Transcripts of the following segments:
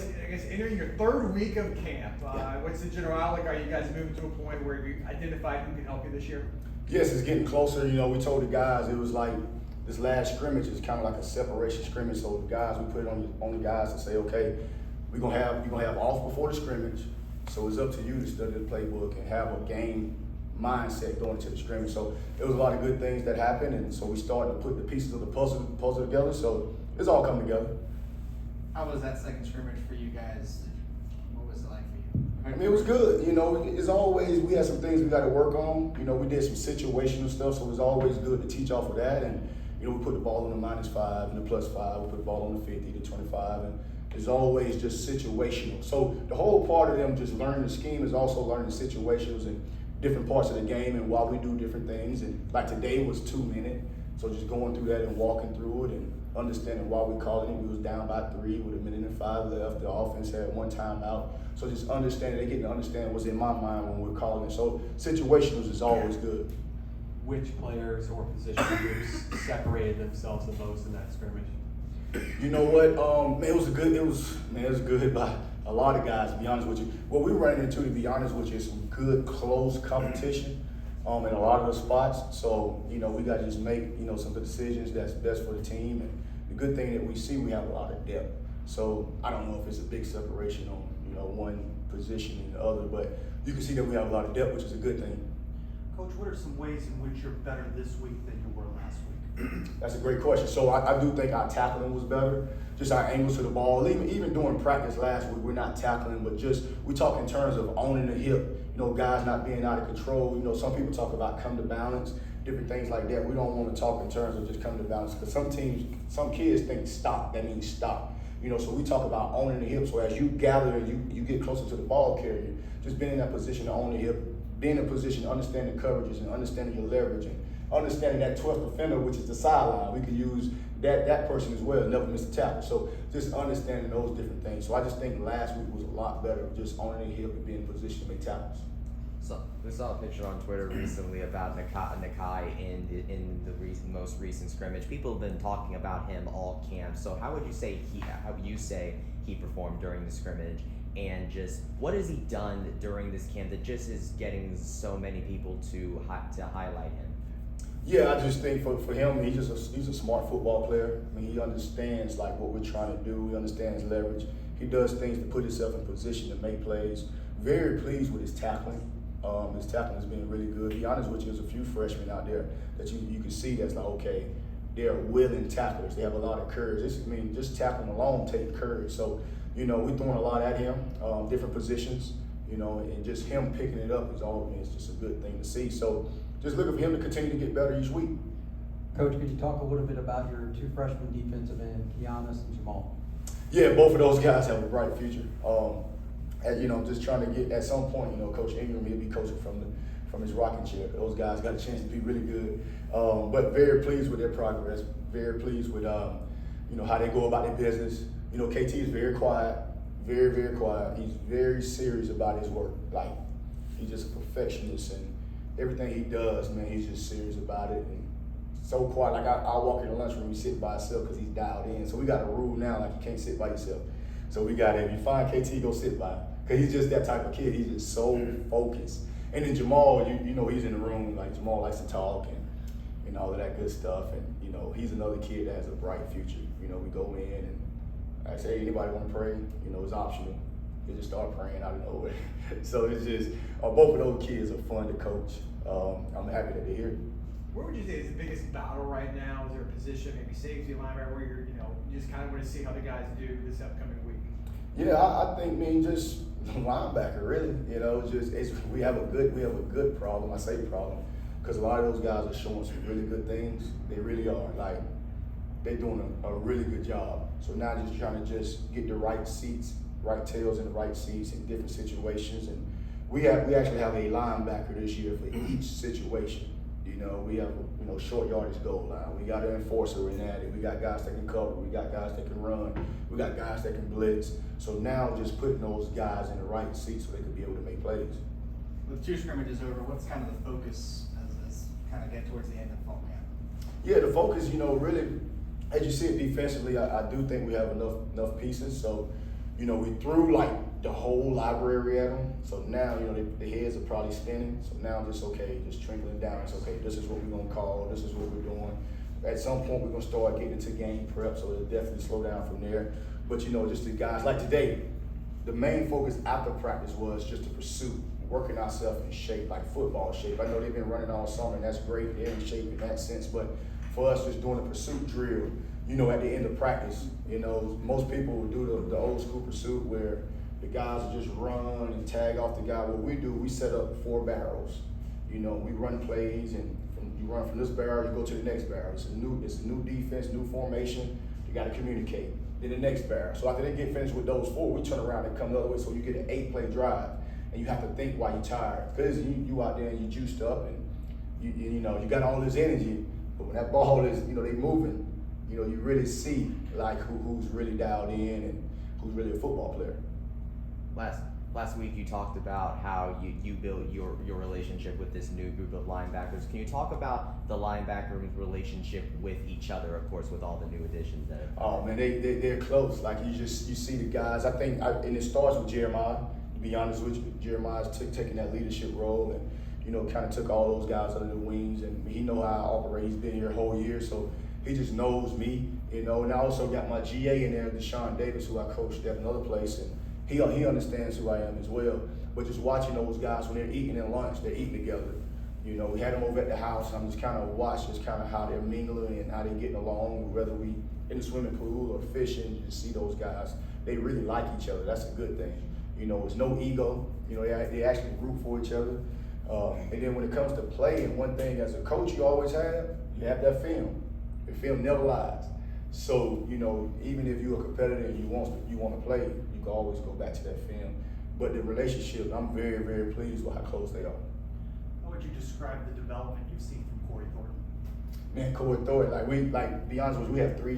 I guess entering your third week of camp, what's the general outlook? Are you guys moving to a point where you identified who can help you this year? Yes, it's getting closer. We told the guys it was like this last scrimmage is kind of like a separation scrimmage. So the guys, we put it on the guys to say, okay, you're gonna have off before the scrimmage. So it's up to you to study the playbook and have a game mindset going into the scrimmage. So there was a lot of good things that happened, and so we started to put the pieces of the puzzle together. So it's all come together. How was that second scrimmage for you guys? What was it like for you? I mean, it was good. As always, we had some things we got to work on. We did some situational stuff, so it was always good to teach off of that. And, we put the ball on the -5 and the +5. We put the ball on the 50, the 25. And it's always just situational. So the whole part of them just learning the scheme is also learning the situations and different parts of the game and why we do different things. And like today was 2 minute. So just going through that and walking through it and understanding why we called it. We was down by 3 with 1:05 left. The offense had 1 timeout. So just understanding, they getting to understand what's in my mind when we're calling it. So situationals is always good. Which players or position groups separated themselves the most in that scrimmage? You know what? It was good by a lot of guys, to be honest with you. What we ran into, to be honest with you, is some good close competition in a lot of the spots. So, we got to just make, some of the decisions that's best for the team. And the good thing that we see, we have a lot of depth. So I don't know if it's a big separation on, one position and the other, but you can see that we have a lot of depth, which is a good thing. Coach, what are some ways in which you're better this week than you were last week? That's a great question. So I do think our tackling was better. Just our angles to the ball. Even during practice last week, we're not tackling, but we talk in terms of owning the hip. Guys not being out of control. Some people talk about come to balance, different things like that. We don't want to talk in terms of just come to balance because some kids think stop. That means stop. So we talk about owning the hip. So as you gather and you get closer to the ball carrier, just being in that position to own the hip, being in a position to understand the coverages and understanding your leverage and understanding that 12th defender, which is the sideline. We could use that person as well, never miss a tackle. So just understanding those different things. So I just think last week was a lot better, just owning the hip and being in position to make tackles. So we saw a picture on Twitter recently about Nakai in the most recent scrimmage. People have been talking about him all camp. So how would you say he performed during the scrimmage? And just what has he done during this camp that just is getting so many people to highlight him? Yeah, I just think for him, he's a smart football player. I mean, he understands like what we're trying to do. He understands leverage. He does things to put himself in position to make plays. Very pleased with his tackling. His tackling has been really good. To be honest with you, there's a few freshmen out there that you can see that's like, okay, they're willing tacklers. They have a lot of courage. Just tackling alone takes courage. So, we're throwing a lot at him, different positions, and just him picking it up is just a good thing to see. So just looking for him to continue to get better each week. Coach, could you talk a little bit about your 2 freshman defensive ends, Giannis and Jamal? Yeah, both of those guys have a bright future. Just trying to get, at some point, Coach Ingram, he'll be coaching from his rocking chair. Those guys got a chance to be really good. But very pleased with their progress, very pleased with, how they go about their business. KT is very quiet, very, very quiet. He's very serious about his work. Like, he's just a perfectionist, and everything he does, man, he's just serious about it. And so quiet. Like, I walk in the lunchroom, he's sitting by himself because he's dialed in. So we got a rule now, like, you can't sit by yourself. So we got, if you find KT, go sit by him. Because he's just that type of kid. He's just so focused. And then Jamal, he's in the room. Like, Jamal likes to talk and all of that good stuff. And, he's another kid that has a bright future. We go in and I say, hey, anybody want to pray? It's optional. They just start praying out of nowhere. So it's just, both of those kids are fun to coach. I'm happy that they're here. Where would you say is the biggest battle right now? Is there a position, maybe safety, linebacker, where you just kind of want to see how the guys do this upcoming week? Yeah, I think, just linebacker, really. We have a good problem. I say problem because a lot of those guys are showing some really good things. They really are. Like, they're doing a really good job. So now just trying to just get the right tails in the right seats in different situations. And we actually have a linebacker this year for each situation. We have a short yardage goal line. We got an enforcer in that. We got guys that can cover. We got guys that can run. We got guys that can blitz. So now just putting those guys in the right seats so they can be able to make plays. With 2 scrimmages over, what's kind of the focus as kind of get towards the end of fall camp? Yeah, the focus, really, as you see it defensively, I do think we have enough pieces. So, we threw like the whole library at them. So now, the heads are probably spinning. So now just okay, just trickling down. It's okay, this is what we're gonna call, this is what we're doing. At some point we're gonna start getting into game prep, so it'll definitely slow down from there. But just the guys, like today, the main focus after practice was just the pursuit, working ourselves in shape, like football shape. I know they've been running all summer and that's great, they're in shape in that sense, but for us just doing a pursuit drill, at the end of practice, most people will do the old school pursuit where the guys will just run and tag off the guy. What we do, we set up 4 barrels. We run plays, and you run from this barrel, you go to the next barrel. It's a new defense, new formation. You got to communicate. Then the next barrel. So after they get finished with those 4, we turn around and come the other way. So you get an 8-play drive, and you have to think while you're tired, because you out there and you juiced up, and you got all this energy. But when that ball is, they moving. You really see like who's really dialed in and who's really a football player. Last week you talked about how you built your relationship with this new group of linebackers. Can you talk about the linebacker relationship with each other, of course, with all the new additions that Oh man, they're close. Like you see the guys. I think, and it starts with Jeremiah. To be honest with you, Jeremiah's taking that leadership role and kind of took all those guys under the wings, and he know how I operate. He's been here a whole year, so he just knows me, And I also got my GA in there, Deshaun Davis, who I coached at another place, and he understands who I am as well. But just watching those guys when they're eating at lunch, they're eating together. We had them over at the house, and I'm just kind of watching just kind of how they're mingling and how they're getting along, whether we in the swimming pool or fishing. You see those guys, they really like each other. That's a good thing. It's no ego. They actually root for each other. And then when it comes to playing, one thing as a coach you always have that film. The film never lies. So, even if you're a competitor and you want to play, you can always go back to that film. But the relationship, I'm very, very pleased with how close they are. How would you describe the development you've seen from Corey Thornton? Man, Corey Thornton, to be honest with you,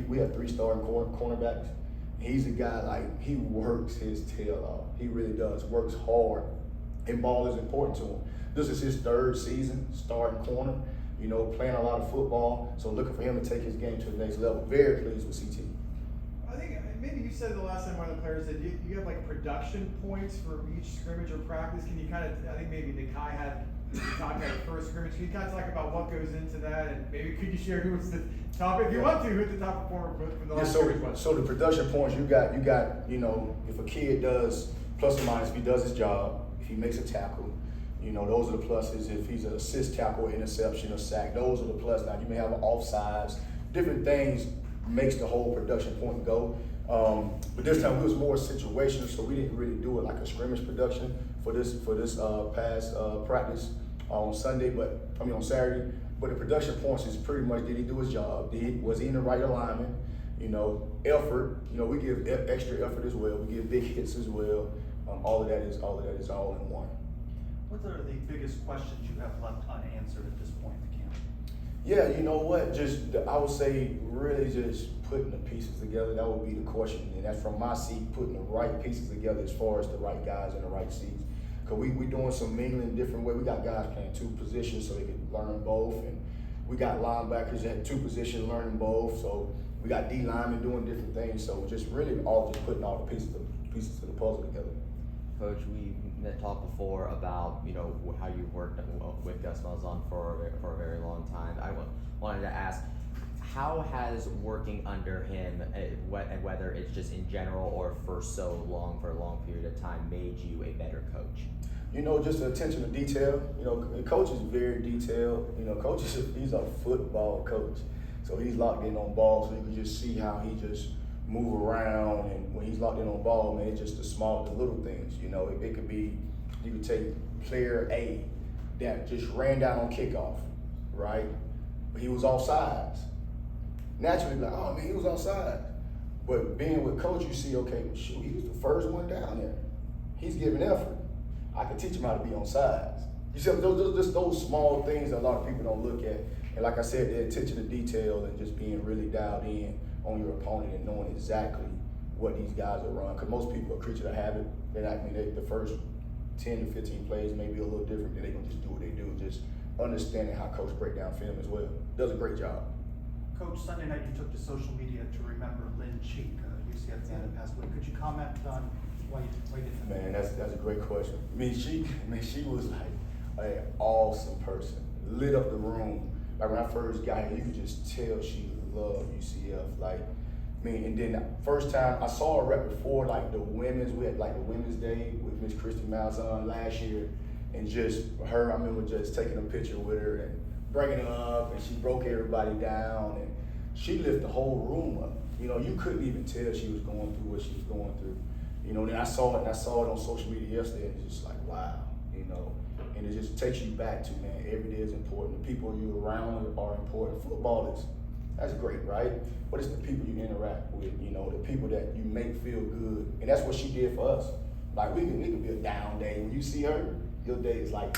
we have three starting cornerbacks. He's a guy, he works his tail off. He really does, works hard. And ball is important to him. This is his 3rd season starting corner, playing a lot of football. So looking for him to take his game to the next level. Very pleased with CT. I think maybe you said the last time one of the players that you have production points for each scrimmage or practice. Can you I think maybe Nakai had talked about the first scrimmage. Can you kind of talk about what goes into that, and maybe could you share who was the top, if you want to, who's the top performer from the last scrimmage was? So the production points you got, if a kid does plus or minus, if he does his job, if he makes a tackle, those are the pluses. If he's an assist tackle, interception, or sack, those are the plus. Now you may have an offsides, different things makes the whole production point go. But this time it was more situational, so we didn't really do it like a scrimmage production for this past practice on Saturday. But the production points is pretty much, did he do his job? Was he in the right alignment? Effort. We give extra effort as well. We give big hits as well. All of that is all in one. What are the biggest questions you have left unanswered at this point in the camp? Yeah, you know what? I would say really just putting the pieces together. That would be the question, and that's from my seat, putting the right pieces together as far as the right guys in the right seats. Cause we doing some mingling different way. We got guys playing 2 positions so they can learn both, and we got linebackers at 2 positions learning both. So we got D linemen doing different things. So just really just putting all the pieces of the puzzle together. Coach, we talked before about how you worked with Gus Malzahn for a very long time. I wanted to ask, how has working under him, whether it's just in general or for a long period of time, made you a better coach? Just the attention to detail. Coach is very detailed. Coach he's a football coach, so he's locked in on ball. So you can just see how he just move around, and when he's locked in on ball, man, it's just the little things. It could be, you could take player A that just ran down on kickoff, right? But he was offsides. Naturally, oh man, he was offsides. But being with coach, you see, okay, shoot, he was the first one down there. He's giving effort. I can teach him how to be on sides. You see, those small things that a lot of people don't look at. And like I said, the attention to detail and just being really dialed in on your opponent and knowing exactly what these guys are running. Because most people are creatures of habit. The first 10 to 15 plays may be a little different, then they're going to just do what they do. Just understanding how coach break down film as well. Does a great job. Coach, Sunday night you took to social media to remember Lynn Cheek. UCF fan that passed away. Could you comment on why you did that? Man, that's a great question. I mean, she was like an awesome person. Lit up the room. Like when I first got here, you could just tell she loved UCF. Like, I mean, and then the first time I saw her right before like we had like the Women's Day with Miss Christy Malzahn last year, and just her, I remember just taking a picture with her and bringing her up, and she broke everybody down, and she lifted the whole room up. You know, you couldn't even tell she was going through what she was going through. You know, and then I saw it on social media yesterday, and it's just like, wow, you know, and it just takes you back to, man, every day is important. The people you're around are important. Football that's great, right? But it's the people you interact with, you know, the people that you make feel good. And that's what she did for us. Like, we could be a down day. When you see her, your day is like,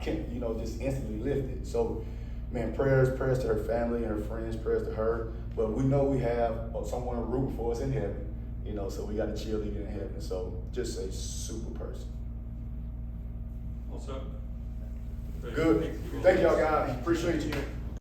you know, just instantly lifted. So, man, prayers to her family and her friends, prayers to her. But we know we have someone rooting for us in heaven, you know, so we got a cheerleader in heaven. So, just a super person. Also. Good. Thank y'all guys. Appreciate you.